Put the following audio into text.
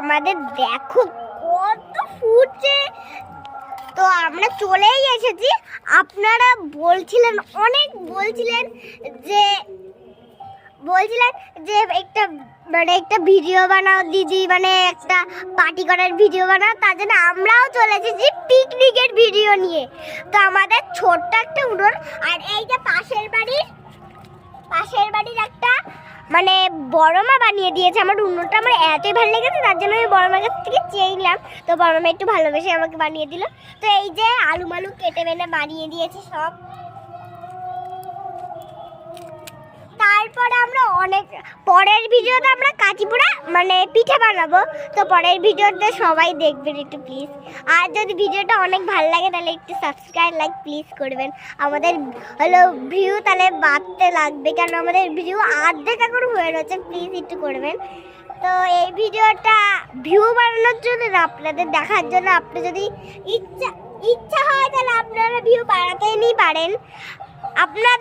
আমাদের দেখো কত ফুটছে। তো আমরা চলেই এসেছি। আপনারা অনেক বলছিলেন যে একটা ভিডিও বানাও দিদি, মানে একটা পার্টি করার ভিডিও বানাও। তার জন্য আমরাও চলে এসেছি পিকনিকের ভিডিও নিয়ে। তো আমাদের ছোট্ট একটা উঠোন, আর এই যে পাশের বাড়ির একটা মানে বড় মা বানিয়ে দিয়েছে আমার উনুনটা। আমার এতই ভালো লেগেছে, তার জন্য আমি বড় মার কাছ থেকে চেয়ে নিলাম। তো বড় মা একটু ভালোবেসে আমাকে বানিয়ে দিল। তো এই যে আলু মালু কেটে বেনে বানিয়ে দিয়েছে সব। তারপরে আমরা পরের ভিডিওতে আমরা কাঁচিপুরা মানে পিঠে বানাবো। তো পরের ভিডিওতে সবাই দেখবেন একটু প্লিজ। আর যদি ভিডিওটা অনেক ভালো লাগে তাহলে একটু সাবস্ক্রাইব লাইক প্লিজ করবেন। আমাদের ভিউ তাহলে বাড়তে লাগবে, কারণ আমাদের ভিউ অর্ধেক এখন হয়ে রয়েছে। প্লিজ একটু করবেন। তো এই ভিডিওটা ভিউ বাড়ানোর জন্য না, আপনাদের দেখার জন্য। আপনি যদি ইচ্ছা হয় তাহলে আপনারা ভিউ বাড়াতেই পারেন। আপনাদের